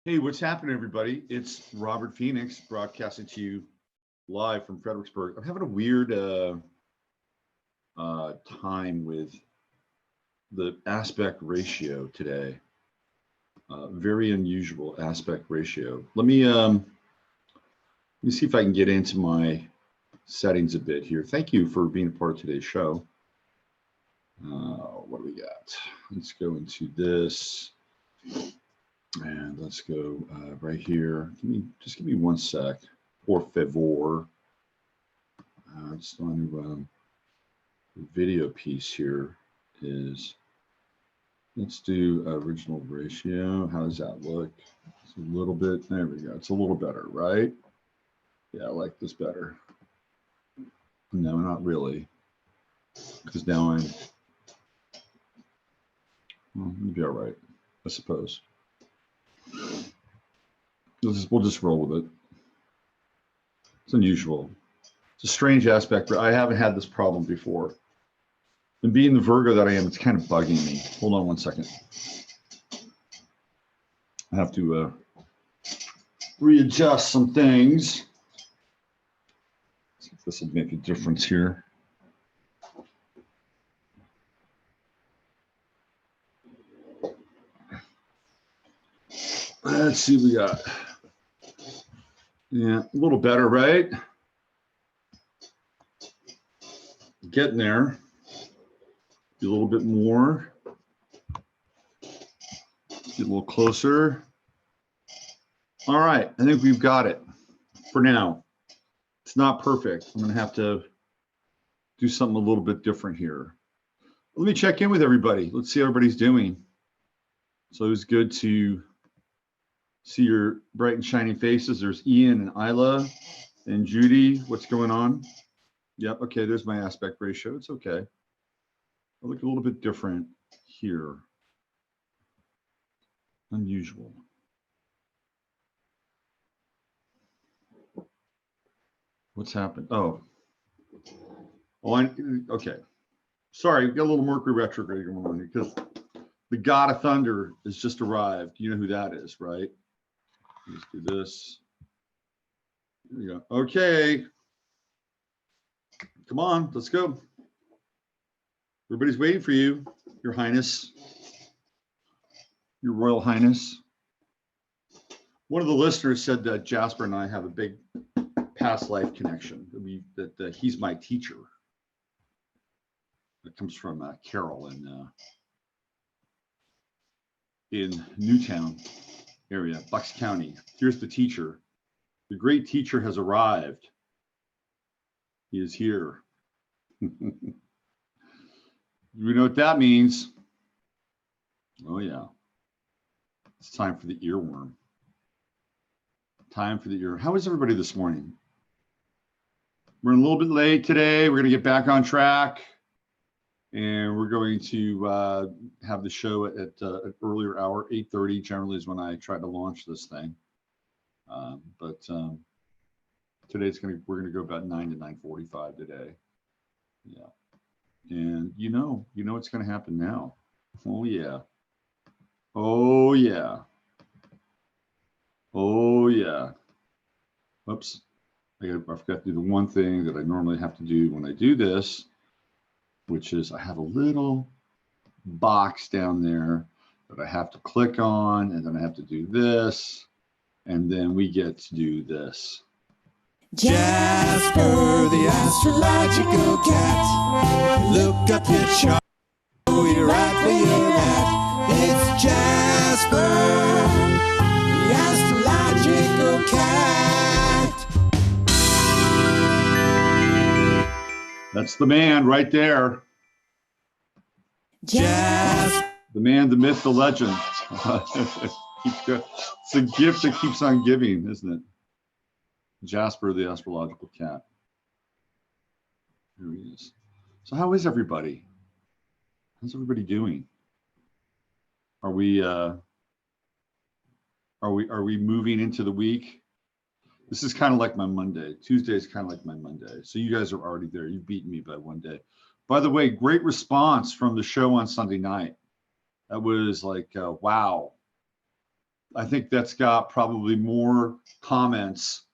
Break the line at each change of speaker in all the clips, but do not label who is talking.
Hey, what's happening, everybody? It's Robert Phoenix broadcasting to you live from Fredericksburg. I'm having a weird time with the aspect ratio today. Very unusual aspect ratio. Let me see if I can get into my settings a bit here. Thank you for being a part of today's show. What do we got? Let's go into this. And let's go right here. Just give me 1 sec. Por favor. Just on the video piece here is, let's do original ratio. How does that look? It's a little bit, there we go. It's a little better, right? Yeah, I like this better. No, not really. Because now well, it'll be all right, I suppose. We'll just roll with it. It's unusual. It's a strange aspect, but I haven't had this problem before. And being the Virgo that I am, it's kind of bugging me. Hold on 1 second. I have to readjust some things. See if this will make a difference here. Let's see what we got. Yeah, a little better, right? Getting there. Be a little bit more. Get a little closer. All right, I think we've got it for now. It's not perfect. I'm gonna have to do something a little bit different here. Let me check in with everybody. Let's see how everybody's doing. So it was good to see your bright and shiny faces. There's Ian and Isla and Judy. What's going on? Yep, okay, there's my aspect ratio. It's okay. I look a little bit different here. Unusual. What's happened? Oh, okay. Sorry, we got a little Mercury retrograde going on here because the God of Thunder has just arrived. You know who that is, right? Let's do this. There we go. Okay. Come on, let's go. Everybody's waiting for you, Your Highness, Your Royal Highness. One of the listeners said that Jasper and I have a big past life connection. That he's my teacher. It comes from Carol in Newtown area, Bucks County. Here's the teacher. The great teacher has arrived. He is here. You know what that means? Oh yeah. It's time for the earworm. Time for the ear. How is everybody this morning? We're a little bit late today. We're going to get back on track. And we're going to have the show at an earlier hour, 8:30 generally is when I try to launch this thing. But today we're going to go about 9 to 9:45 today. Yeah. And you know what's going to happen now. Oh yeah. Oh yeah. Oh yeah. Oops. I forgot to do the one thing that I normally have to do when I do this, which is I have a little box down there that I have to click on, and then I have to do this, and then we get to do this.
Jasper, the astrological cat. Look up your chart, you're right where you're at. It's Jasper, the astrological cat.
That's the man right there.
Jasper.
The man, the myth, the legend. It's a gift that keeps on giving, isn't it? Jasper, the astrological cat. Here he is. So how is everybody? How's everybody doing? Are we moving into the week? This is kind of like my Monday. Tuesday is kind of like my Monday. So you guys are already there. You've beaten me by one day. By the way, great response from the show on Sunday night. That was like, wow. I think that's got probably more comments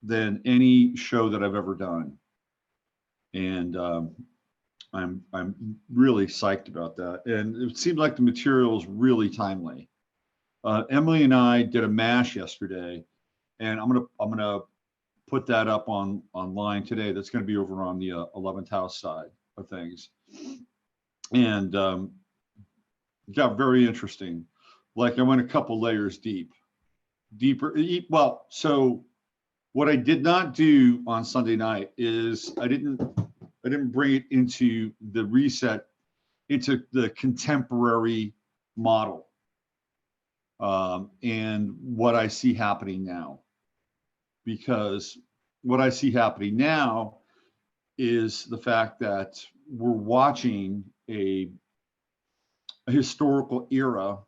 than any show that I've ever done. And I'm really psyched about that. And it seemed like the material is really timely. Emily and I did a MASH yesterday, and I'm gonna put that up online today. That's going to be over on the 11th house side of things, and got very interesting. Like I went a couple layers deeper. Well, so what I did not do on Sunday night is I didn't bring it into the reset, into the contemporary model, and what I see happening now. Because what I see happening now is the fact that we're watching a historical era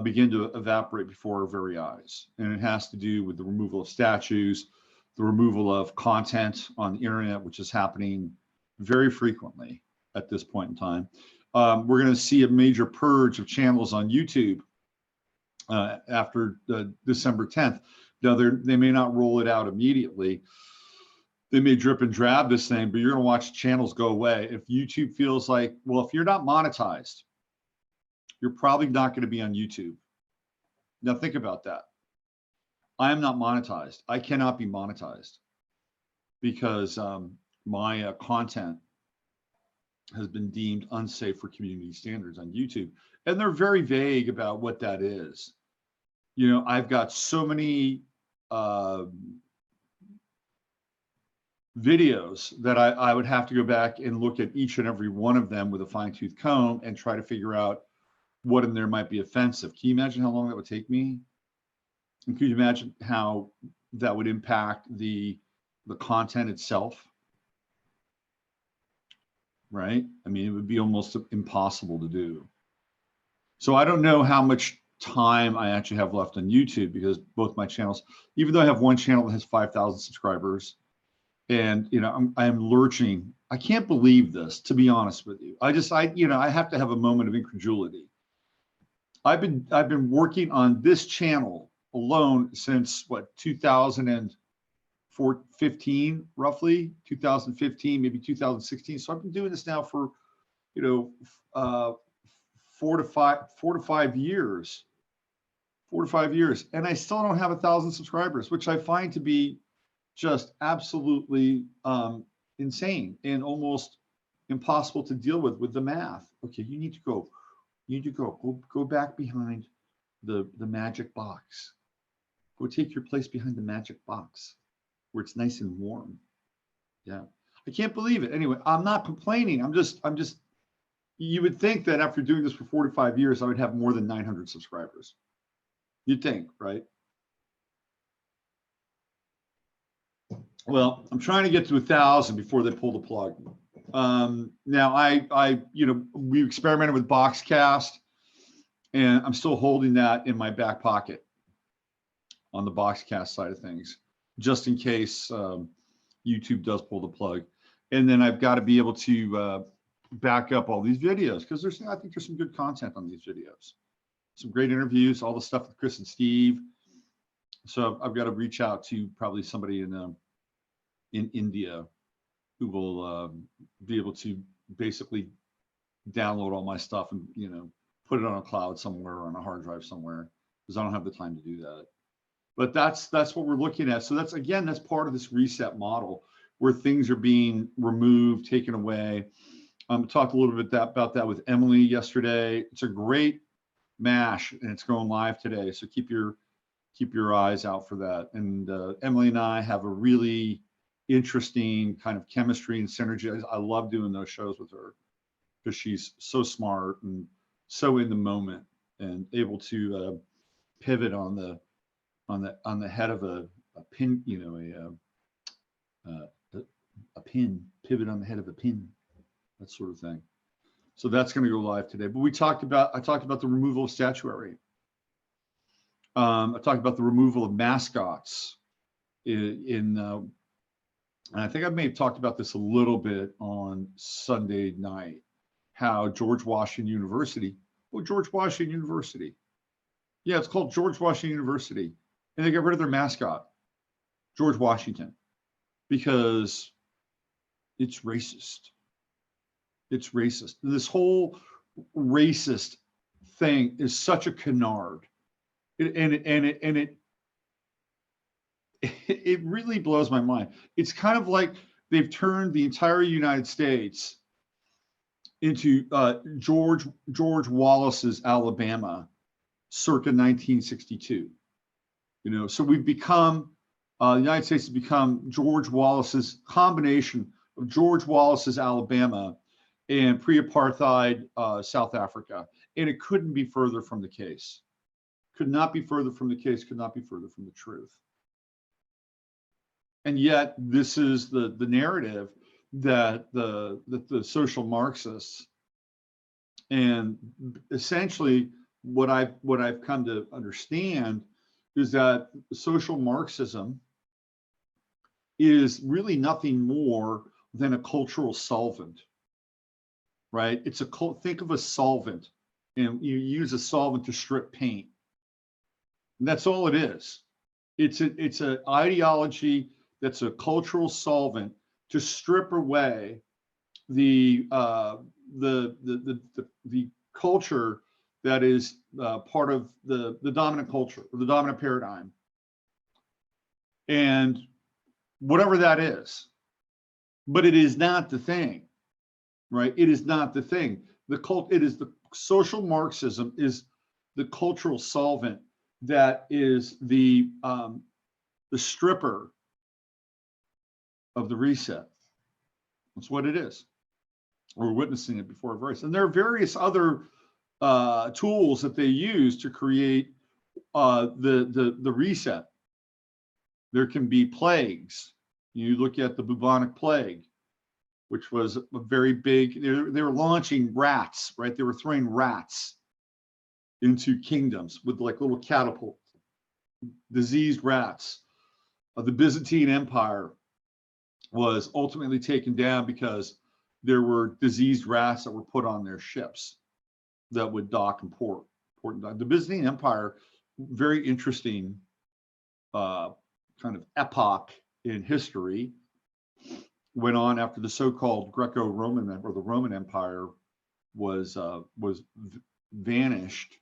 begin to evaporate before our very eyes. And it has to do with the removal of statues, the removal of content on the internet, which is happening very frequently at this point in time. We're going to see a major purge of channels on YouTube after December 10th. Now, they may not roll it out immediately. They may drip and drab this thing, but you're going to watch channels go away. If YouTube feels like, well, if you're not monetized, you're probably not going to be on YouTube. Now, think about that. I am not monetized. I cannot be monetized because my content has been deemed unsafe for community standards on YouTube. And they're very vague about what that is. You know, I've got so many videos that I would have to go back and look at each and every one of them with a fine-tooth comb and try to figure out what in there might be offensive. Can you imagine how long that would take me? And can you imagine how that would impact the content itself? Right? I mean, it would be almost impossible to do. So I don't know how much time I actually have left on YouTube, because both my channels, even though I have one channel that has 5,000 subscribers, and you know, I'm lurching. I can't believe this, to be honest with you. I have to have a moment of incredulity. I've been working on this channel alone since what, 2015, roughly 2015, maybe 2016. So I've been doing this now for, you know, 4 to 5 years. 4 to 5 years, and I still don't have 1,000 subscribers, which I find to be just absolutely insane and almost impossible to deal with the math. Okay, you need to go back behind the magic box. Go take your place behind the magic box where it's nice and warm. Yeah, I can't believe it. Anyway, I'm not complaining. I'm just. You would think that after doing this for 45 years, I would have more than 900 subscribers. You'd think, right? Well, I'm trying to get to 1,000 before they pull the plug. Now, we experimented with Boxcast, and I'm still holding that in my back pocket on the Boxcast side of things, just in case YouTube does pull the plug. And then I've got to be able to back up all these videos, because I think there's some good content on these videos. Some great interviews, all the stuff with Chris and Steve. So I've got to reach out to probably somebody in India who will be able to basically download all my stuff and, you know, put it on a cloud somewhere or on a hard drive somewhere, because I don't have the time to do that. But that's what we're looking at. So that's part of this reset model where things are being removed, taken away. Talked a little bit about that with Emily yesterday. It's a great MASH, and it's going live today. So keep your eyes out for that. And Emily and I have a really interesting kind of chemistry and synergy. I love doing those shows with her because she's so smart and so in the moment and able to pivot on the head of a pin, you know, a pin, pivot on the head of a pin, that sort of thing. So that's going to go live today. But I talked about the removal of statuary. I talked about the removal of mascots and I think I may have talked about this a little bit on Sunday night, how George Washington University Yeah, it's called George Washington University. And they got rid of their mascot, George Washington, because it's racist. It's racist. This whole racist thing is such a canard. It really blows my mind. It's kind of like they've turned the entire United States into George Wallace's Alabama, circa 1962. You know, so we've become the United States has become George Wallace's combination of George Wallace's Alabama and pre-apartheid South Africa, and it couldn't be further from the case. Could not be further from the case. Could not be further from the truth. And yet, this is the narrative that the social Marxists, and essentially what I've come to understand is that social Marxism is really nothing more than a cultural solvent, right? It's think of a solvent, and you use a solvent to strip paint. And that's all it is. It's an ideology that's a cultural solvent to strip away the culture that is part of the dominant culture, or the dominant paradigm, and whatever that is. But it is not the thing, right? It is not the thing. It is the social Marxism is the cultural solvent that is the stripper of the reset. That's what it is. We're witnessing it before our very eyes. And there are various other tools that they use to create the reset. There can be plagues. You look at the bubonic plague, which was a very big, they were launching rats, right? They were throwing rats into kingdoms with like little catapults, diseased rats. The Byzantine Empire was ultimately taken down because there were diseased rats that were put on their ships that would dock and port. The Byzantine Empire, very interesting kind of epoch in history, went on after the so-called Greco-Roman, or the Roman Empire was vanished,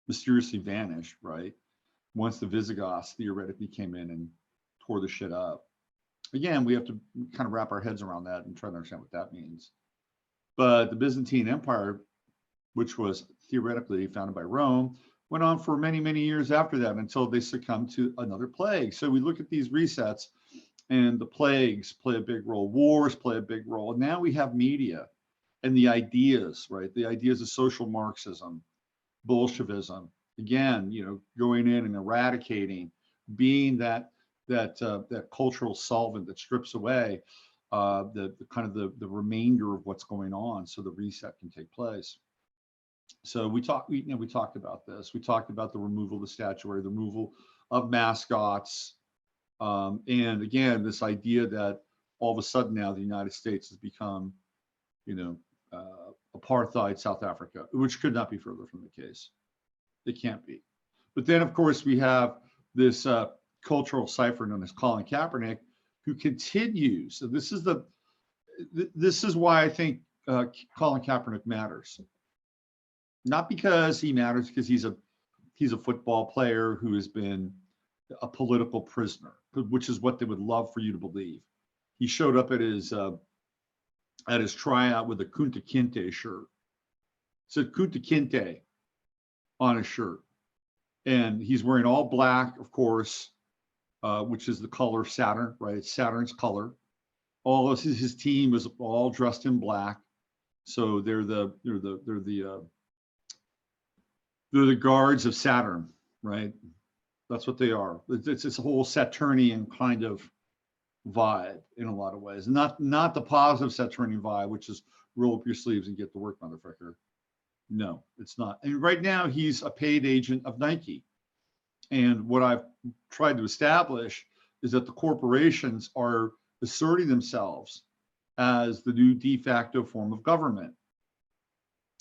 mysteriously vanished, right? Once the Visigoths theoretically came in and tore the shit up. Again, we have to kind of wrap our heads around that and try to understand what that means. But the Byzantine Empire, which was theoretically founded by Rome, went on for many, many years after that until they succumbed to another plague. So we look at these resets, and the plagues play a big role. Wars play a big role. And now we have media and the ideas, right? The ideas of social Marxism, Bolshevism, again, you know, going in and eradicating, being that cultural solvent that strips away the kind of the remainder of what's going on, so the reset can take place. So we talked about this. We talked about the removal of the statuary, the removal of mascots, and again, this idea that all of a sudden now the United States has become, you know, apartheid South Africa, which could not be further from the case. It can't be. But then, of course, we have this cultural cipher known as Colin Kaepernick, who continues. So this is why I think Colin Kaepernick matters. Not because he matters, because he's a football player who has been a political prisoner, which is what they would love for you to believe. He showed up at his tryout with a Kunta Kinte shirt. It said Kunta Kinte on his shirt, and he's wearing all black, of course, which is the color Saturn, right? It's Saturn's color. All of his team was all dressed in black, so they're the guards of Saturn, right? That's what they are. It's a whole Saturnian kind of vibe in a lot of ways. Not the positive Saturnian vibe, which is roll up your sleeves and get to work, motherfucker. No, it's not. And right now he's a paid agent of Nike. And what I've tried to establish is that the corporations are asserting themselves as the new de facto form of government.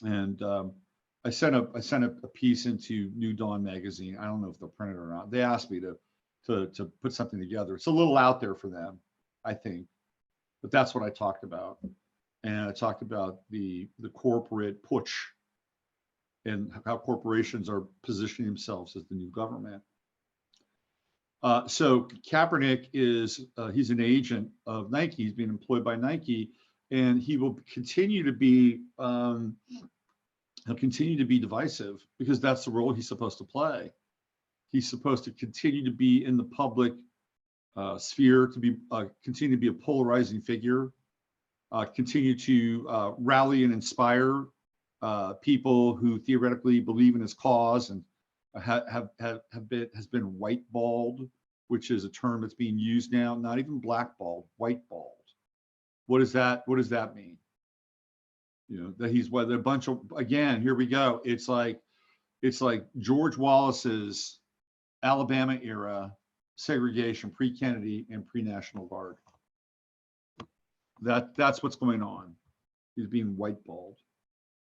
And I sent a piece into New Dawn magazine. I don't know if they'll print it or not. They asked me to put something together. It's a little out there for them, I think, but that's what I talked about. And I talked about the corporate putsch and how corporations are positioning themselves as the new government. So Kaepernick is, he's an agent of Nike. He's being employed by Nike, and he will continue to be, he'll continue to be divisive because that's the role he's supposed to play. He's supposed to continue to be in the public sphere, to be continue to be a polarizing figure, continue to rally and inspire people who theoretically believe in his cause and has been whiteballed, which is a term that's being used now, not even blackballed, whiteballed. What does that mean? You know, that he's a bunch of, again, here we go. It's like George Wallace's Alabama era segregation, pre-Kennedy and pre-National Guard. That's what's going on. He's being whiteballed.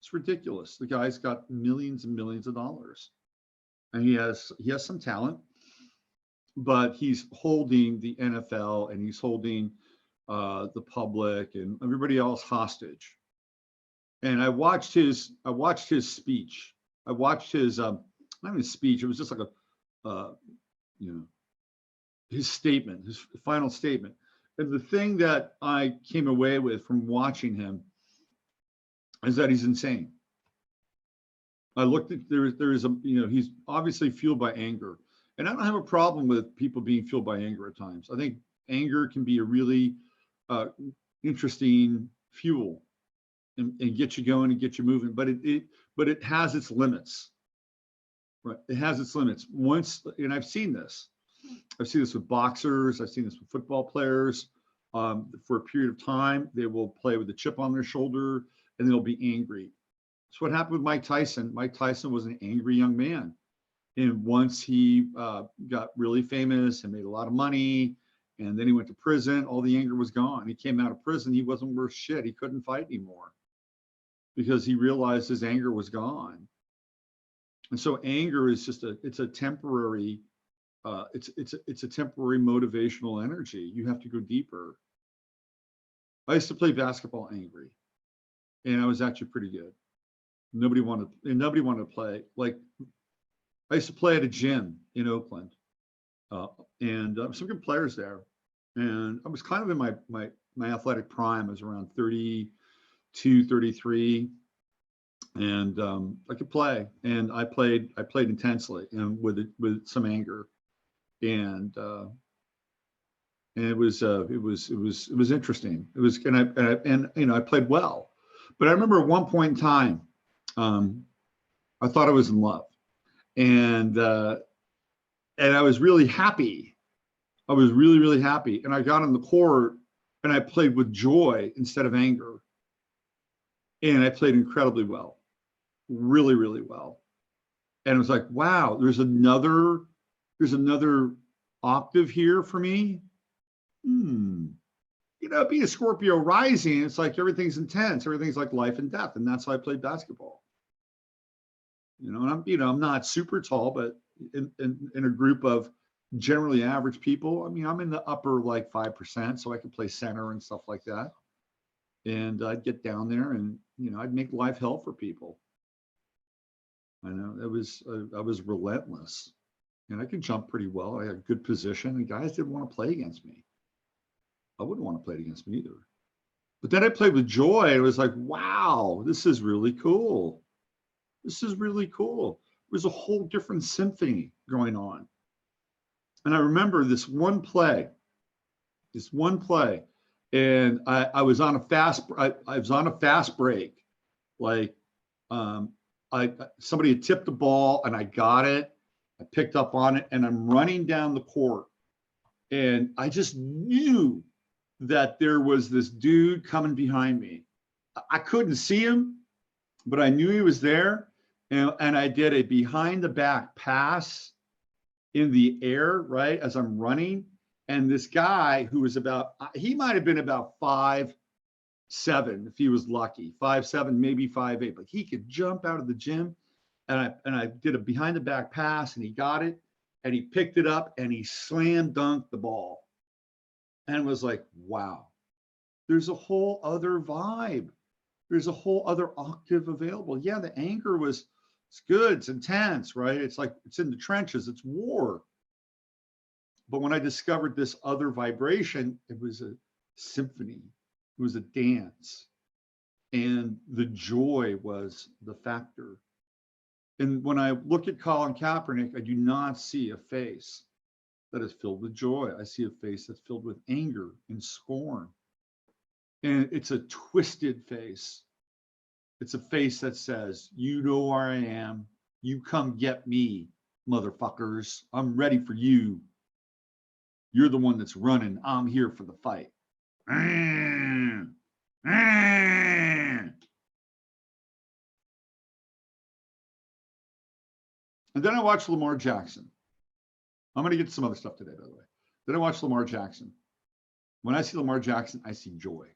It's ridiculous. The guy's got millions and millions of dollars, and he has some talent, but he's holding the NFL and he's holding the public and everybody else hostage. And I watched his speech. I watched his not even speech. It was just like a you know, his statement, his final statement. And the thing that I came away with from watching him is that he's insane. I looked at, there is a, you know, he's obviously fueled by anger. And I don't have a problem with people being fueled by anger at times. I think anger can be a really interesting fuel and get you going and get you moving, but it has its limits, right? It has its limits. Once, and I've seen this with boxers, I've seen this with football players. For a period of time, they will play with a chip on their shoulder and they'll be angry. That's what happened with Mike Tyson. Mike Tyson was an angry young man. And once he got really famous and made a lot of money, and then he went to prison, all the anger was gone. He came out of prison, he wasn't worth shit. He couldn't fight anymore because he realized his anger was gone. And so anger is just it's a temporary, it's a temporary motivational energy. You have to go deeper. I used to play basketball angry, and I was actually pretty good. Nobody wanted to play. Like, I used to play at a gym in Oakland, and some good players there. And I was kind of in my athletic prime. I was around 32, 33, and I could play. And I played intensely and with some anger, and it was interesting. It was, and you know, I played well. But I remember at one point in time, I thought I was in love. And I was really happy. I was really, really happy. And I got on the court and I played with joy instead of anger. And I played incredibly well, really, really well. And it was like, wow, there's another octave here for me. You know, being a Scorpio rising, it's like everything's intense. Everything's like life and death. And that's how I played basketball. You know, and I'm not super tall, but in a group of generally average people, I mean, I'm in the upper like 5%, so I could play center and stuff like that. And I'd get down there and, you know, I'd make life hell for people. I know I was relentless, and I could jump pretty well. I had a good position, and guys didn't want to play against me. I wouldn't want to play against me either. But then I played with joy. It was like, wow, this is really cool. This is really cool. There's a whole different symphony going on. And I remember this one play, and I was on a fast, I was on a fast break. Like, somebody had tipped the ball and I got it. I picked up on it and I'm running down the court. And I just knew that there was this dude coming behind me. I couldn't see him, but I knew he was there. And I did a behind the back pass in the air, right, as I'm running. And this guy who was he might have been about 5'7" if he was lucky, 5'7", maybe 5'8", but he could jump out of the gym and I did a behind the back pass, and he got it, and he picked it up, and he slam dunked the ball, and was like, wow, there's a whole other vibe. There's a whole other octave available. Yeah, the anger was, it's good, it's intense, right? It's like, it's in the trenches, it's war. But when I discovered this other vibration, it was a symphony, it was a dance. And the joy was the factor. And when I look at Colin Kaepernick, I do not see a face that is filled with joy. I see a face that's filled with anger and scorn. And it's a twisted face. It's a face that says, you know where I am. You come get me, motherfuckers. I'm ready for you. You're the one that's running. I'm here for the fight. And then I watched Lamar Jackson. I'm going to get to some other stuff today, by the way. Then I watched Lamar Jackson. When I see Lamar Jackson, I see joy.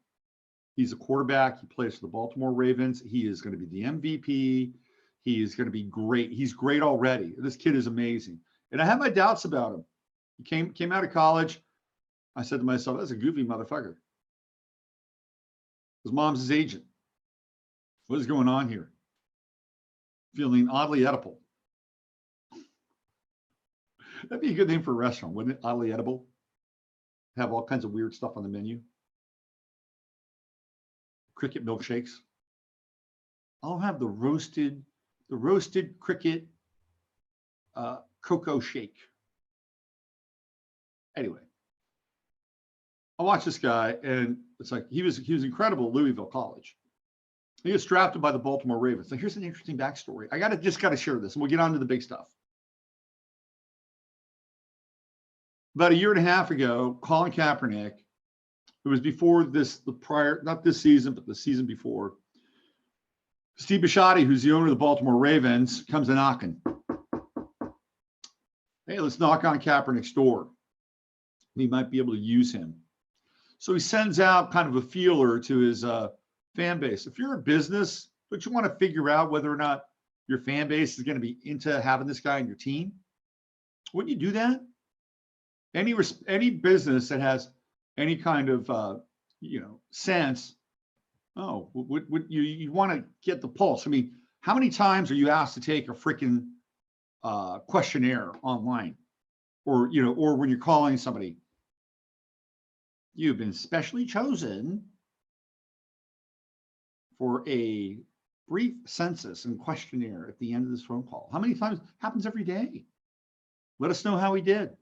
He's a quarterback. He plays for the Baltimore Ravens. He is going to be the MVP. He is going to be great. He's great already. This kid is amazing. And I had my doubts about him. He came out of college. I said to myself, that's a goofy motherfucker. His mom's his agent. What is going on here? Feeling oddly edible. That'd be a good name for a restaurant, wouldn't it? Oddly edible. Have all kinds of weird stuff on the menu. Cricket milkshakes. I'll have the roasted cricket cocoa shake. Anyway, I watched this guy, and it's like he was incredible at Louisville College. He gets drafted by the Baltimore Ravens. Now here's an interesting backstory. I just gotta share this, and we'll get on to the big stuff. About a year and a half ago, Colin Kaepernick, who was before this, not this season, but the season before, Steve Bisciotti, who's the owner of the Baltimore Ravens, comes a knocking. Hey, let's knock on Kaepernick's door. We might be able to use him. So he sends out kind of a feeler to his fan base. If you're a business, don't you want to figure out whether or not your fan base is going to be into having this guy on your team? Wouldn't you do that? Any business that has any kind of sense, would you want to get the pulse? I mean, how many times are you asked to take a freaking questionnaire online, or when you're calling somebody, you've been specially chosen for a brief census and questionnaire at the end of this phone call. How many times? Happens every day. Let us know how he did.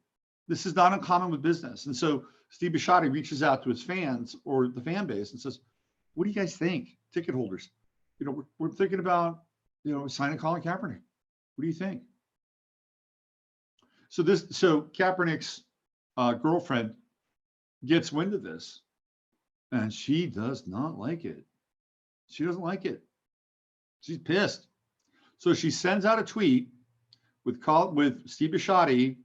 This is not uncommon with business. And so Steve Bisciotti reaches out to his fans or the fan base and says, what do you guys think? Ticket holders, we're thinking about, signing Colin Kaepernick. What do you think? So Kaepernick's girlfriend gets wind of this, and she does not like it. She doesn't like it. She's pissed. So she sends out a tweet with Steve Bisciotti,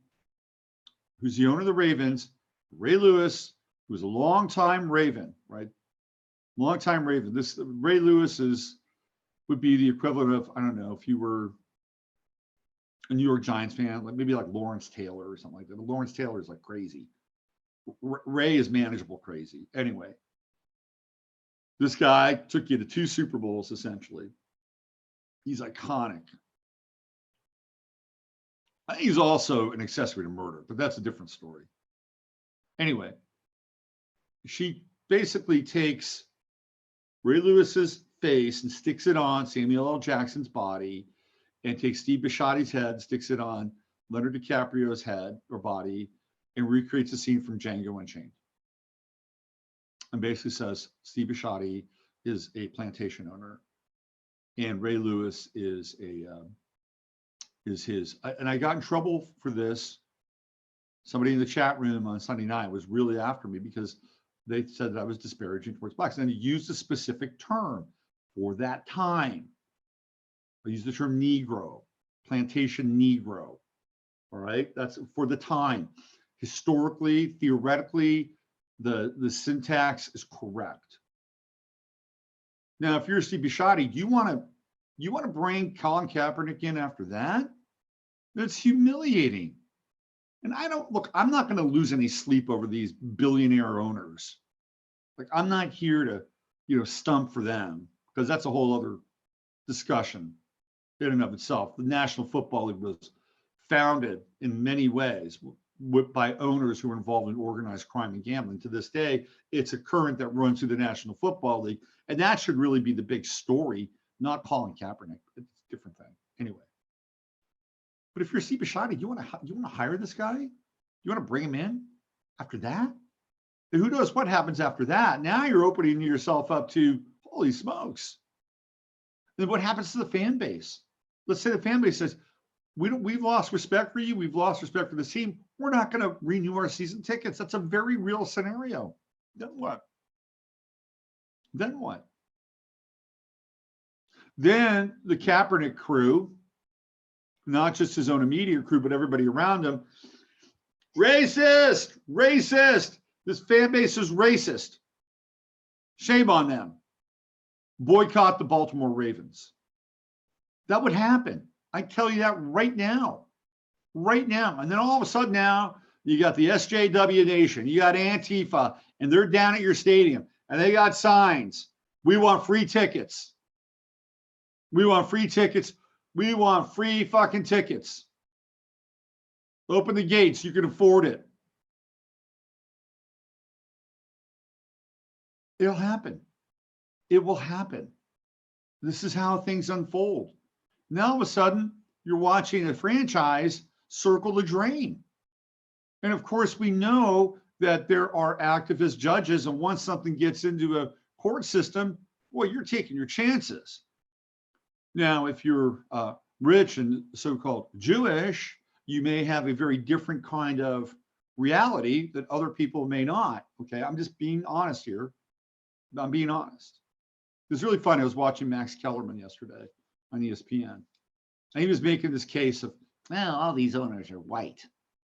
who's the owner of the Ravens, Ray Lewis, who's a longtime Raven, right? Longtime Raven. This Ray Lewis would be the equivalent of, I don't know, if you were a New York Giants fan, maybe like Lawrence Taylor or something like that. But Lawrence Taylor is like crazy. Ray is manageable crazy. Anyway, this guy took you to 2 Super Bowls, essentially. He's iconic. I think he's also an accessory to murder, but that's a different story. Anyway, she basically takes Ray Lewis's face and sticks it on Samuel L. Jackson's body, and takes Steve Bisciotti's head, sticks it on Leonardo DiCaprio's head or body, and recreates a scene from Django Unchained. And basically says Steve Bisciotti is a plantation owner, and Ray Lewis is his. And I got in trouble for this. Somebody in the chat room on Sunday night was really after me because they said that I was disparaging towards blacks. And he used a specific term for that time. I used the term Negro, plantation Negro. All right, that's for the time. Historically, theoretically, the syntax is correct. Now, if you're Steve Bisciotti, do you want to You want to bring Colin Kaepernick in after that? That's humiliating. And I don't look, I'm not going to lose any sleep over these billionaire owners. Like, I'm not here to, stump for them, because that's a whole other discussion in and of itself. The National Football League was founded in many ways by owners who were involved in organized crime and gambling. To this day, it's a current that runs through the National Football League. And that should really be the big story, not Colin Kaepernick. It's a different thing. Anyway. But if you're Steve Bisciotti, you want to hire this guy? You want to bring him in after that? And who knows what happens after that? Now you're opening yourself up to, holy smokes. Then what happens to the fan base? Let's say the fan base says, we've lost respect for you. We've lost respect for this team. We're not going to renew our season tickets. That's a very real scenario. Then what? Then what? Then the Kaepernick crew, not just his own immediate crew, but everybody around him, racist, racist. This fan base is racist. Shame on them. Boycott the Baltimore Ravens. That would happen. I tell you that right now. Right now. And then all of a sudden now, you got the SJW Nation, you got Antifa, and they're down at your stadium, and they got signs. We want free tickets. We want free tickets. We want free fucking tickets. Open the gates. You can afford it. It'll happen. It will happen. This is how things unfold. Now, all of a sudden, you're watching a franchise circle the drain. And of course, we know that there are activist judges, and once something gets into a court system, well, you're taking your chances. Now, if you're rich and so-called Jewish, you may have a very different kind of reality that other people may not. Okay, I'm just being honest here. I'm being honest. It was really funny. I was watching Max Kellerman yesterday on ESPN, and he was making this case of, well, all these owners are white.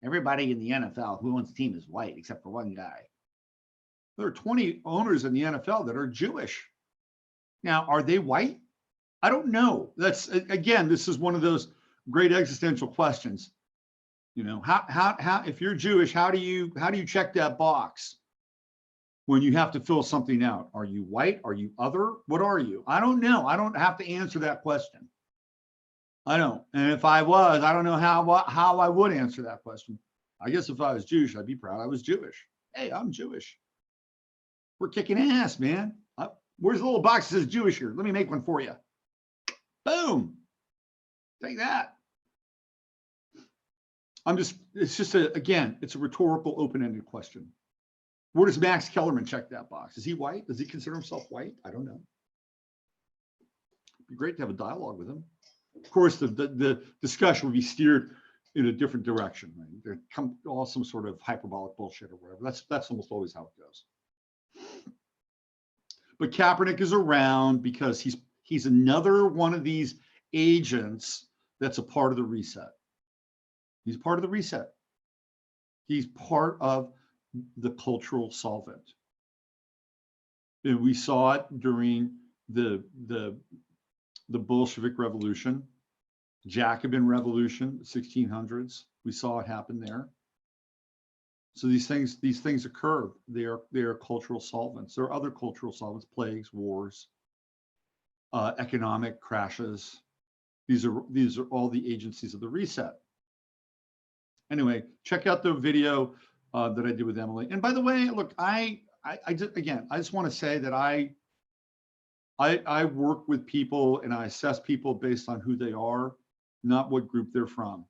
Everybody in the NFL who owns the team is white, except for one guy. There are 20 owners in the NFL that are Jewish. Now, are they white? I don't know. That's, again, this is one of those great existential questions. You know, how if you're Jewish, how do you check that box when you have to fill something out? Are you white? Are you other? What are you? I don't know. I don't have to answer that question. I don't. And if I was, I don't know how I would answer that question. I guess if I was Jewish, I'd be proud I was Jewish. Hey, I'm Jewish. We're kicking ass, man. Where's the little box that says Jewish here? Let me make one for you. Boom. Take that. It's just again, it's a rhetorical, open-ended question. Where does Max Kellerman check that box? Is he white? Does he consider himself white? I don't know. It'd be great to have a dialogue with him. Of course, the discussion would be steered in a different direction. Right? There come all some sort of hyperbolic bullshit or whatever. That's almost always how it goes. But Kaepernick is around because he's another one of these agents that's a part of the reset. He's part of the reset. He's part of the cultural solvent. And we saw it during the Bolshevik Revolution, Jacobin Revolution, 1600s. We saw it happen there. So these things occur. They are cultural solvents. There are other cultural solvents: plagues, wars, economic crashes. These are all the agencies of the reset. Anyway, check out the video that I did with Emily. And by the way, look, I just want to say that I work with people and I assess people based on who they are, not what group they're from.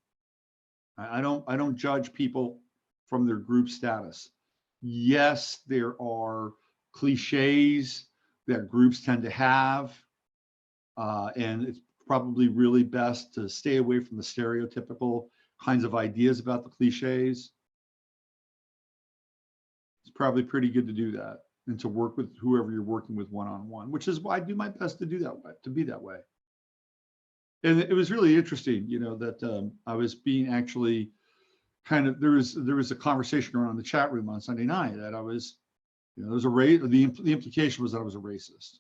I don't judge people from their group status. Yes, there are cliches that groups tend to have, and it's probably really best to stay away from the stereotypical kinds of ideas about the cliches. It's probably pretty good to do that and to work with whoever you're working with one-on-one, which is why I do my best to do that way, to be that way. And it was really interesting, you know, that I was being actually kind of, there was a conversation around the chat room on Sunday night that I was, you know, the implication was that I was a racist.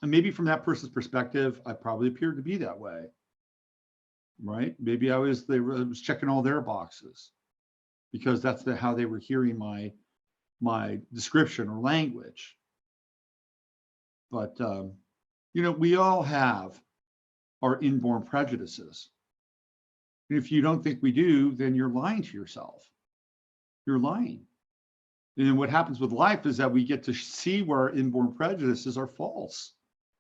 And maybe from that person's perspective, I probably appeared to be that way, right? Maybe I was checking all their boxes because that's how they were hearing my description or language. But you know, we all have our inborn prejudices. And if you don't think we do, then you're lying to yourself. You're lying. And what happens with life is that we get to see where our inborn prejudices are false.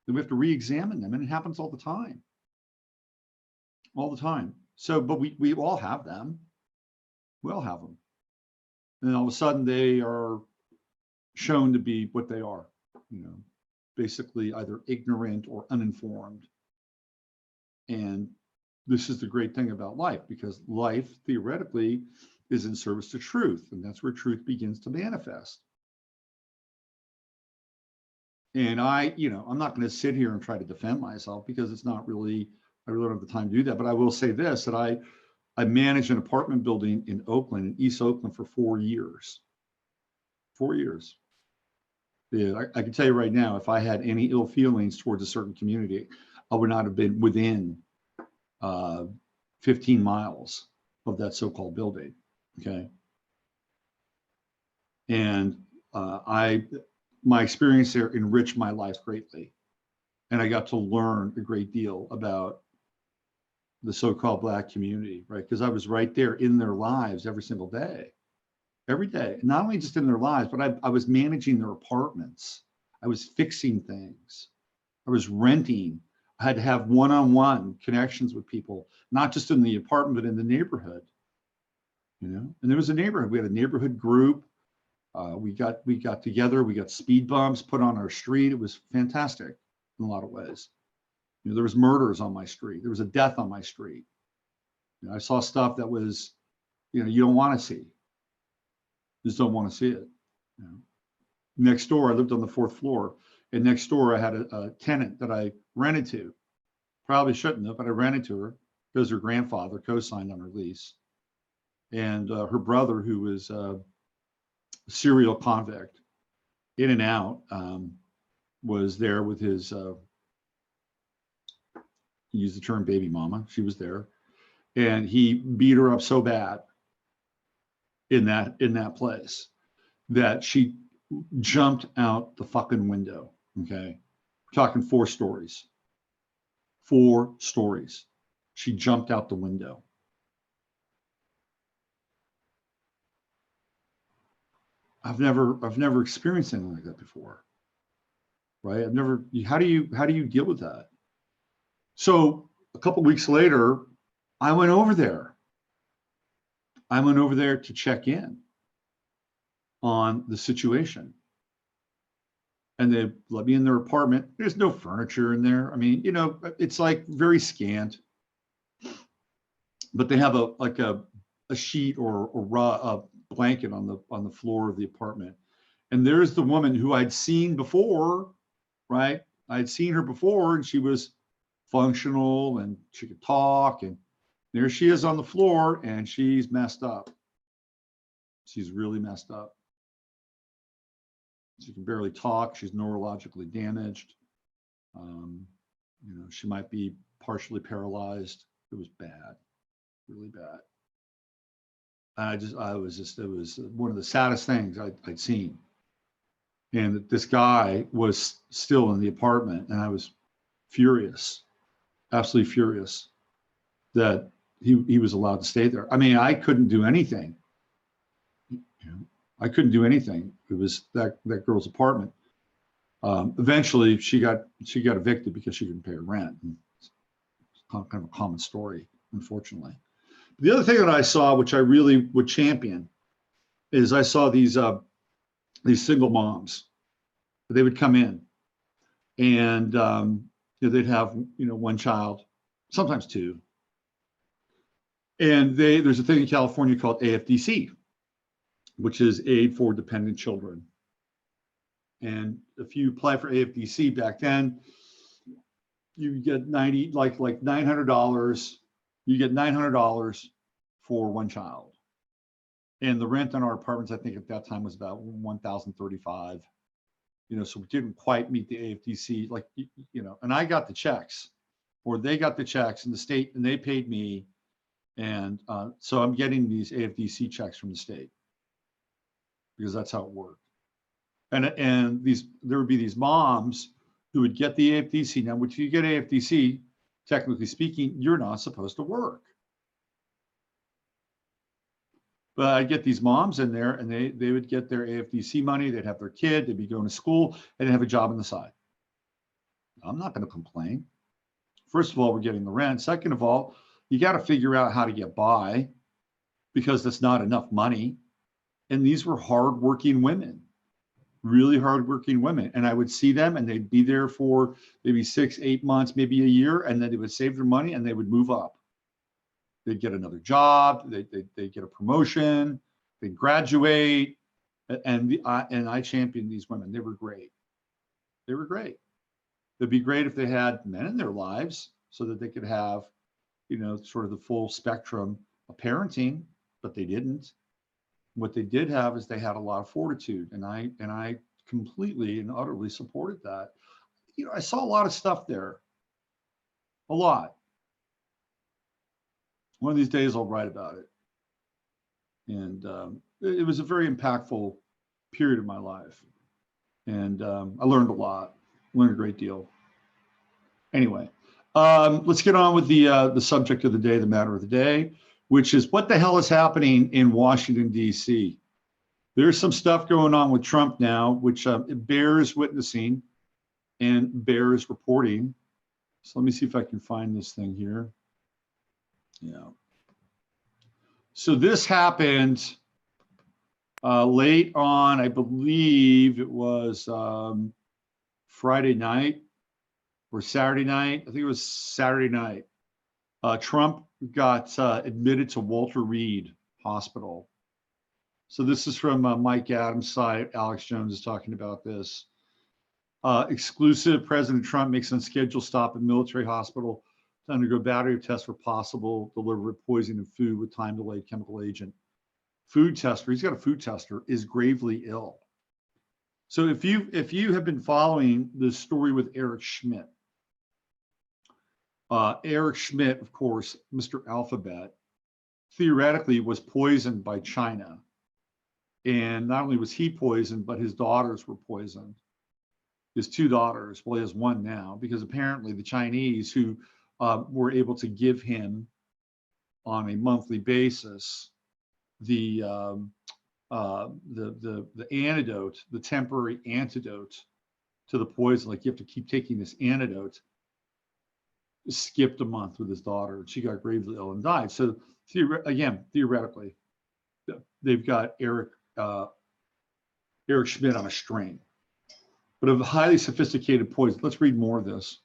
Then we have to re-examine them, and it happens all the time. All the time. So, but we all have them. We all have them. And all of a sudden they are shown to be what they are, you know, basically either ignorant or uninformed. And this is the great thing about life, because life theoretically is in service to truth, and that's where truth begins to manifest. And you know, I'm not going to sit here and try to defend myself because it's not really, I really don't have the time to do that. But I will say this, that I managed an apartment building in Oakland, in East Oakland, for 4 years. 4 years. Yeah, I can tell you right now, if I had any ill feelings towards a certain community, I would not have been within 15 miles of that so-called building. Okay. And my experience there enriched my life greatly. And I got to learn a great deal about the so-called Black community, right? Because I was right there in their lives every single day, every day. And not only just in their lives, but I was managing their apartments. I was fixing things. I was renting. I had to have one-on-one connections with people, not just in the apartment, but in the neighborhood, you know? And there was a neighborhood. We had a neighborhood group. We got together. We got speed bumps put on our street. It was fantastic in a lot of ways. You know, there was murders on my street. There was a death on my street. You know, I saw stuff that was, you know, you don't want to see. You just don't want to see it. You know? Next door, I lived on the 4th floor, and next door I had a tenant that I rented to. Probably shouldn't have, but I rented to her because her grandfather co-signed on her lease, and her brother, who was a serial convict, in and out, was there with his. He used the term baby mama. She was there, and he beat her up so bad in that place that she jumped out the fucking window. Okay, we're talking 4 stories. 4 stories. She jumped out the window. I've never experienced anything like that before, right? How do you deal with that? So a couple of weeks later, I went over there. I went over there to check in on the situation. And they let me in their apartment. There's no furniture in there. I mean, you know, it's like very scant. But they have a sheet or a blanket on the floor of the apartment. And there's the woman who I'd seen before, right? I'd seen her before, and she was functional and she could talk, and there she is on the floor, and she's messed up. She's really messed up. She can barely talk. She's neurologically damaged. You know, she might be partially paralyzed. It was bad, really bad. It was one of the saddest things I'd seen. And this guy was still in the apartment, and I was furious, absolutely furious that he was allowed to stay there. I mean, I couldn't do anything. You know, I couldn't do anything. It was that girl's apartment. Eventually, she got evicted because she couldn't pay her rent. It's kind of a common story, unfortunately. The other thing that I saw, which I really would champion, is I saw these single moms. They would come in, and they'd have, you know, 1 child, sometimes 2. And there's a thing in California called AFDC, which is Aid for Dependent Children. And if you apply for AFDC back then, you get $900. You get $900 for 1 child. And the rent on our apartments, I think at that time, was about $1,035. so we didn't quite meet the AFDC, like, and I got the checks, or they got the checks in the state, and they paid me. And so I'm getting these AFDC checks from the state because that's how it worked. And there would be these moms who would get the AFDC. Now, if you get AFDC, technically speaking, you're not supposed to work. But I'd get these moms in there, and they would get their AFDC money. They'd have their kid. They'd be going to school, and they'd have a job on the side. I'm not going to complain. First of all, we're getting the rent. Second of all, you got to figure out how to get by, because that's not enough money. And these were hardworking women, really hardworking women. And I would see them, and they'd be there for maybe 6, 8 months, maybe a year, and then they would save their money and they would move up. They'd get another job, they'd get a promotion, they'd graduate. And I championed these women. They were great. They were great. It'd be great if they had men in their lives so that they could have, sort of the full spectrum of parenting, but they didn't. What they did have is they had a lot of fortitude, and I completely and utterly supported that. I saw a lot of stuff there, a lot. One of these days I'll write about it. And it was a very impactful period of my life. And I learned a lot, learned a great deal. Anyway, let's get on with the subject of the day, the matter of the day, which is what the hell is happening in Washington, D.C. There's some stuff going on with Trump now, which bears witnessing and bears reporting. So let me see if I can find this thing here. Yeah. So this happened late on, I believe it was Friday night or Saturday night. I think it was Saturday night. Trump got admitted to Walter Reed Hospital. So this is from Mike Adams' site. Alex Jones is talking about this. Exclusive, President Trump makes an unscheduled stop at military hospital to undergo battery of tests for possible delivery of poison in food with time-delayed chemical agent. Food tester, he's got a food tester, is gravely ill. So if you have been following the story with Eric Schmidt, Eric Schmidt, of course, Mr. Alphabet, theoretically was poisoned by China. And not only was he poisoned, but his daughters were poisoned. His 2 daughters, well, he has 1 now, because apparently the Chinese who were able to give him on a monthly basis the antidote, the temporary antidote to the poison, like you have to keep taking this antidote, skipped a month with his daughter. She got gravely ill and died. So theoretically, they've got Eric Schmidt on a string, but of highly sophisticated poison. Let's read more of this.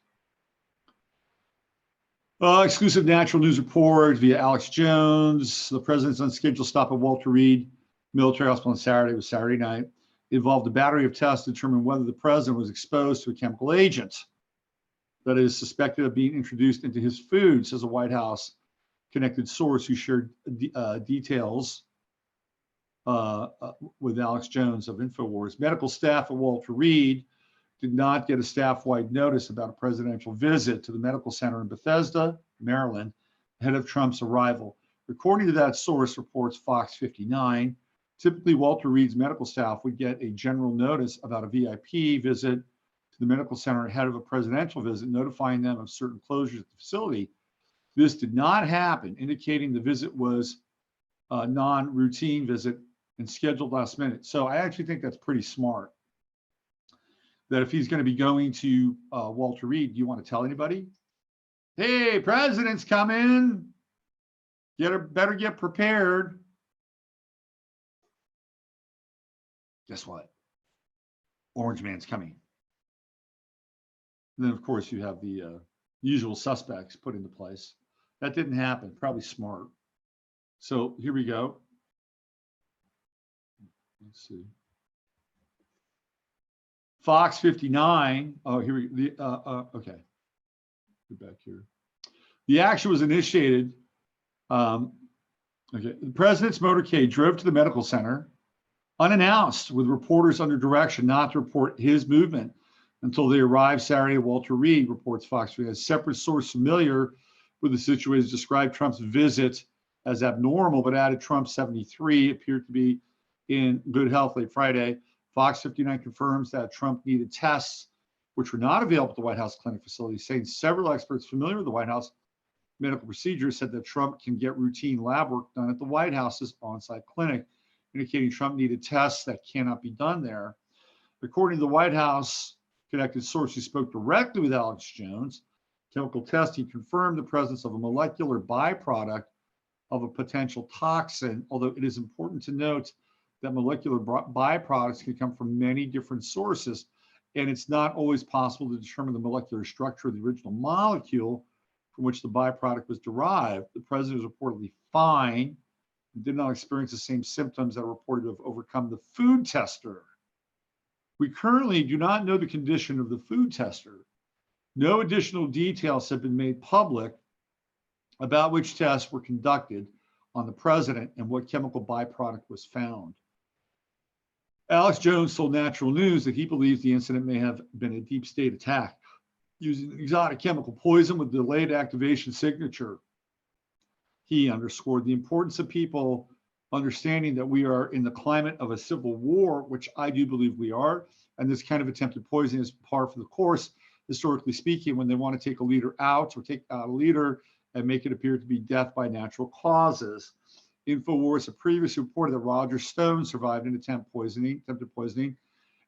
Exclusive Natural News report via Alex Jones. The president's unscheduled stop at Walter Reed Military Hospital on Saturday. It was Saturday night. It involved a battery of tests to determine whether the president was exposed to a chemical agent that is suspected of being introduced into his food, says a White House connected source who shared details with Alex Jones of InfoWars. Medical staff at Walter Reed did not get a staff-wide notice about a presidential visit to the medical center in Bethesda, Maryland, ahead of Trump's arrival. According to that source, reports Fox 59, typically Walter Reed's medical staff would get a general notice about a VIP visit to the medical center ahead of a presidential visit, notifying them of certain closures at the facility. This did not happen, indicating the visit was a non-routine visit and scheduled last minute. So I actually think that's pretty smart. That if he's going to be going to Walter Reed, do you want to tell anybody? Hey, president's coming. Better get prepared. Guess what? Orange Man's coming. And then, of course, you have the usual suspects put into place. That didn't happen. Probably smart. So here we go. Let's see. Fox 59. Oh, here we okay. Get back here. The action was initiated. Okay. The president's motorcade drove to the medical center
unannounced, with reporters under direction not to report his movement until they arrived Saturday. Walter Reed, reports Fox 3. A separate source familiar with the situation described Trump's visit as abnormal, but added Trump 73 appeared to be in good health late Friday. Fox 59 confirms that Trump needed tests, which were not available at the White House clinic facility, saying several experts familiar with the White House medical procedures said that Trump can get routine lab work done at the White House's on-site clinic, indicating Trump needed tests that cannot be done there. According to the White House connected source who spoke directly with Alex Jones, chemical testing confirmed the presence of a molecular byproduct of a potential toxin, although it is important to note that molecular byproducts can come from many different sources, and it's not always possible to determine the molecular structure of the original molecule from which the byproduct was derived. The president is reportedly fine and did not experience the same symptoms that are reported to have overcome the food tester. We currently do not know the condition of the food tester. No additional details have been made public about which tests were conducted on the president and what chemical byproduct was found. Alex Jones told Natural News that he believes the incident may have been a deep state attack using exotic chemical poison with delayed activation signature. He underscored the importance of people understanding that we are in the climate of a civil war, which I do believe we are, and this kind of attempted poisoning is par for the course, historically speaking, when they want to take a leader out or take out a leader and make it appear to be death by natural causes. InfoWars had previously reported that Roger Stone survived an attempted poisoning,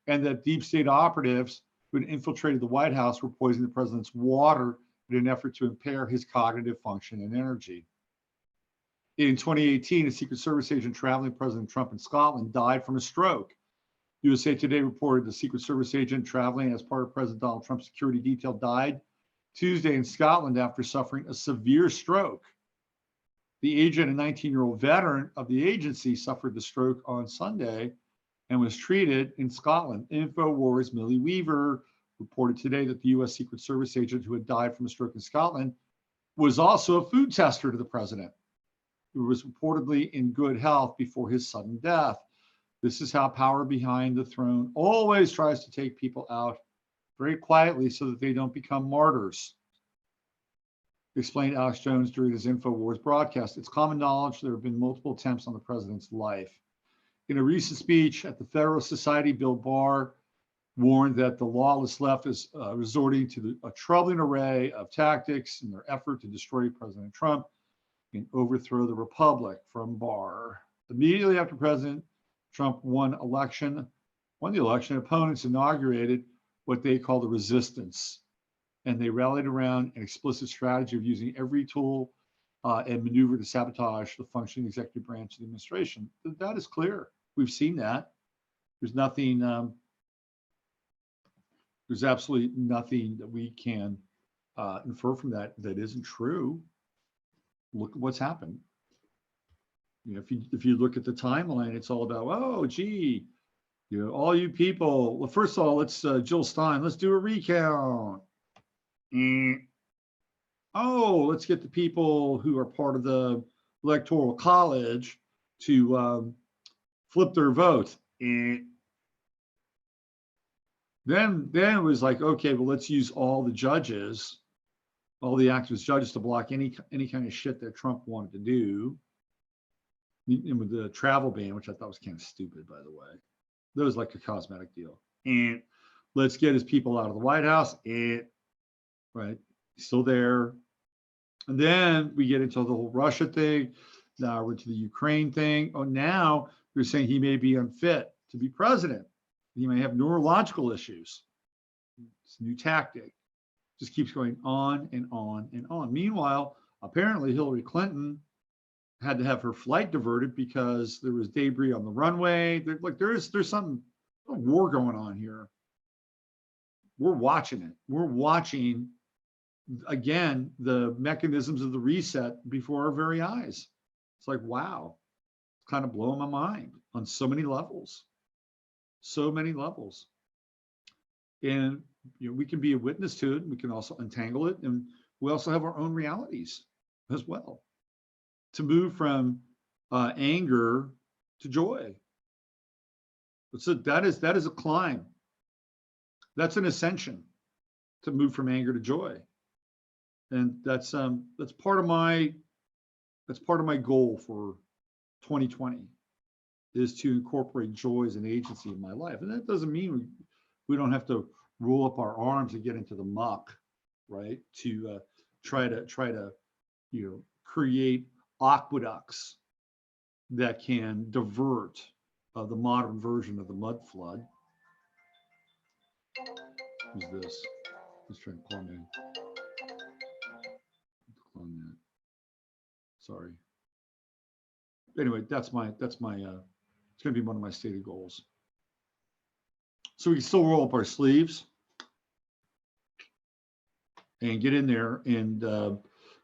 and that deep state operatives who had infiltrated the White House were poisoning the president's water in an effort to impair his cognitive function and energy. In 2018, a Secret Service agent traveling with President Trump in Scotland died from a stroke. USA Today reported the Secret Service agent traveling as part of President Donald Trump's security detail died Tuesday in Scotland after suffering a severe stroke. The agent, a 19-year-old veteran of the agency, suffered the stroke on Sunday and was treated in Scotland. InfoWars' Millie Weaver reported today that the U.S. Secret Service agent who had died from a stroke in Scotland was also a food tester to the president, who was reportedly in good health before his sudden death. This is how power behind the throne always tries to take people out very quietly so that they don't become martyrs, explained Alex Jones during his InfoWars broadcast. It's common knowledge there have been multiple attempts on the president's life. In a recent speech at the Federalist Society, Bill Barr warned that the lawless left is resorting to a troubling array of tactics in their effort to destroy President Trump and overthrow the republic. From Barr. Immediately after President Trump won the election, opponents inaugurated what they call the resistance, and they rallied around an explicit strategy of using every tool and maneuver to sabotage the functioning executive branch of the administration. That is clear. We've seen that. There's nothing, there's absolutely nothing that we can infer from that that isn't true. Look at what's happened. You know, if you look at the timeline, it's all about, oh, gee, you know, all you people. Well, first of all, let's Jill Stein. Let's do a recount. Oh, let's get the people who are part of the Electoral College to flip their vote. Then it was like, okay, well, let's use all the judges, all the activist judges to block any kind of shit that Trump wanted to do. And with the travel ban, which I thought was kind of stupid, by the way. That was like a cosmetic deal. And let's get his people out of the White House. Right, still there. And then we get into the whole Russia thing. Now we're to the Ukraine thing. Oh, now they're saying he may be unfit to be president. He may have neurological issues. It's a new tactic. Just keeps going on and on and on. Meanwhile, apparently Hillary Clinton had to have her flight diverted because there was debris on the runway. There's some war going on here. We're watching it. We're watching, again, the mechanisms of the reset before our very eyes. It's like, wow, it's kind of blowing my mind on so many levels. So many levels. And you know, we can be a witness to it. We can also untangle it. And we also have our own realities as well. To move from anger to joy. That is a climb. That's an ascension to move from anger to joy. And that's part of my goal for 2020 is to incorporate joy as an agency in my life. And that doesn't mean we don't have to roll up our arms and get into the muck, right? To try to create aqueducts that can divert the modern version of the mud flood. Who's this? Let's try and call me. Clone that. Sorry. Anyway, that's my it's going to be one of my stated goals. So we can still roll up our sleeves and get in there and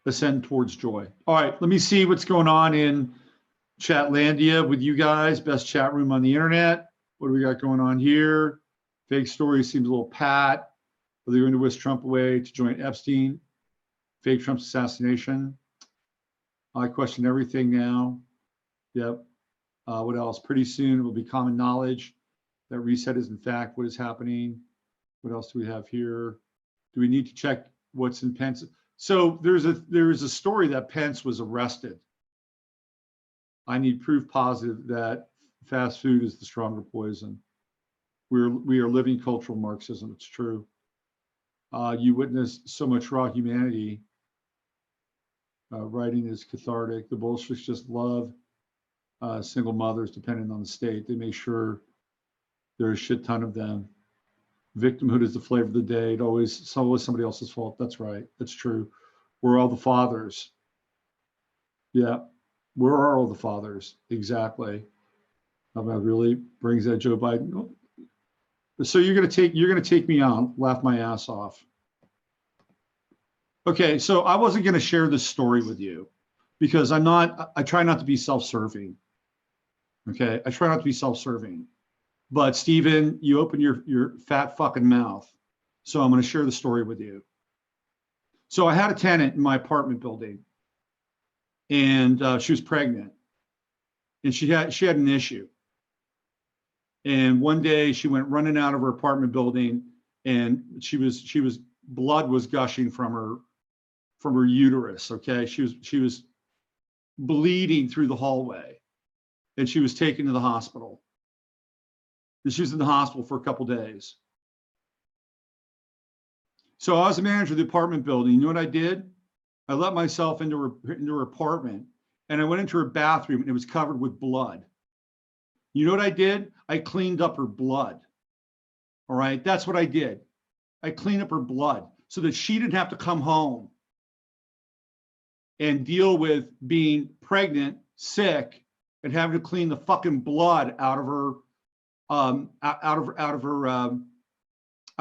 ascend towards joy. All right, let me see what's going on in Chatlandia with you guys. Best chat room on the internet. What do we got going on here? Fake story seems a little pat. Are they going to whisk Trump away to join Epstein? Fake Trump's assassination. I question everything now. Yep. What else? Pretty soon it will be common knowledge that reset is in fact what is happening. What else do we have here? Do we need to check what's in Pence? So there is a story that Pence was arrested. I need proof positive that fast food is the stronger poison. We are living cultural Marxism. It's true. You witness so much raw humanity. Writing is cathartic. The Bolsheviks just love single mothers dependent on the state. They make sure there's a shit ton of them. Victimhood is the flavor of the day. It's always somebody else's fault. That's right. That's true. We're all the fathers. Yeah, we're all the fathers. Exactly. That really brings that Joe Biden. So you're gonna take me on, laugh my ass off. Okay, so I wasn't gonna share this story with you because I try not to be self-serving. Okay, I try not to be self-serving. But Stephen, you open your fat fucking mouth. So I'm gonna share the story with you. So I had a tenant in my apartment building and she was pregnant and she had an issue. And one day she went running out of her apartment building and blood was gushing from her uterus. Okay. She was bleeding through the hallway and she was taken to the hospital. And she was in the hospital for a couple days. So I was the manager of the apartment building. You know what I did? I let myself into her apartment and I went into her bathroom and it was covered with blood. You know what I did? I cleaned up her blood. All right, that's what I did. I cleaned up her blood so that she didn't have to come home and deal with being pregnant, sick, and having to clean the fucking blood out of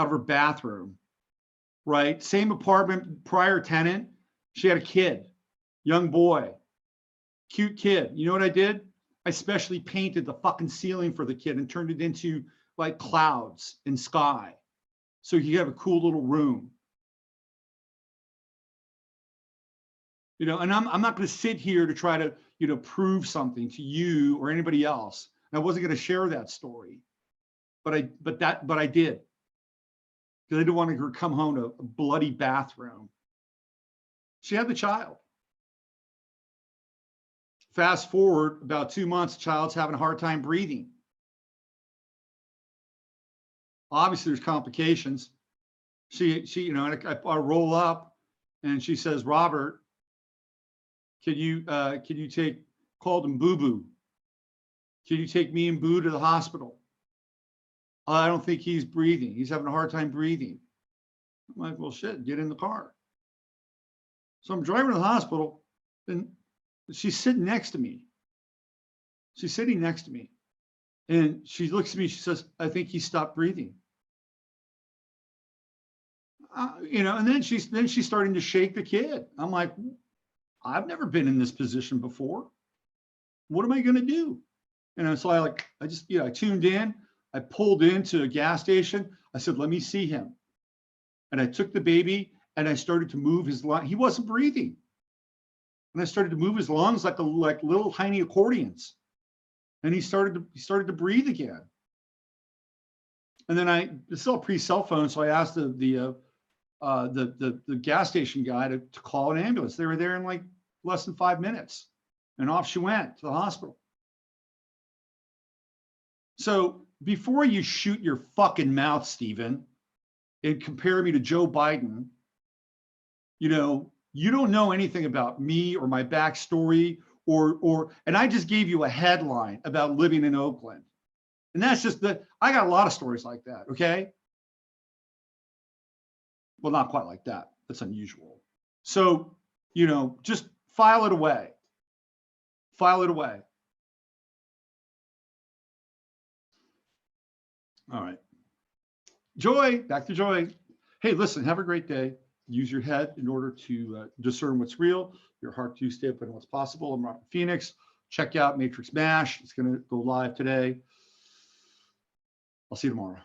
her bathroom. Right? Same apartment, prior tenant. She had a kid, young boy, cute kid. You know what I did? I specially painted the fucking ceiling for the kid and turned it into like clouds and sky. So you have a cool little room. You know, and I'm not going to sit here to try to, prove something to you or anybody else. And I wasn't going to share that story, but I did. Because I didn't want her to come home to a bloody bathroom. She had the child. Fast forward about 2 months, the child's having a hard time breathing. Obviously, there's complications. I roll up and she says, Robert, can you called him Boo Boo. Can you take me and Boo to the hospital? I don't think he's breathing. He's having a hard time breathing. I'm like, well, shit, get in the car. So I'm driving to the hospital and she's sitting next to me. She's sitting next to me. And she looks at me, she says, I think he stopped breathing. And then she's starting to shake the kid. I'm like, I've never been in this position before. What am I going to do? And so I tuned in. I pulled into a gas station. I said, let me see him. And I took the baby and I started to move his lung. He wasn't breathing. And I started to move his lungs like little tiny accordions. And he started to breathe again. And then it's still pre-cell phone, so I asked the gas station guy to call an ambulance. They were there in like less than 5 minutes, and off she went to the hospital. So before you shoot your fucking mouth, Stephen, and compare me to Joe Biden, you know, you don't know anything about me or my backstory, and I just gave you a headline about living in Oakland. And that's just I got a lot of stories like that, okay? Well, not quite like that. That's unusual. So, you know, just file it away. File it away. All right. Joy, back to Joy. Hey, listen, have a great day. Use your head in order to discern what's real, your heart to stay open to what's possible. I'm Robert Phoenix. Check out Matrix MASH. It's going to go live today. I'll see you tomorrow.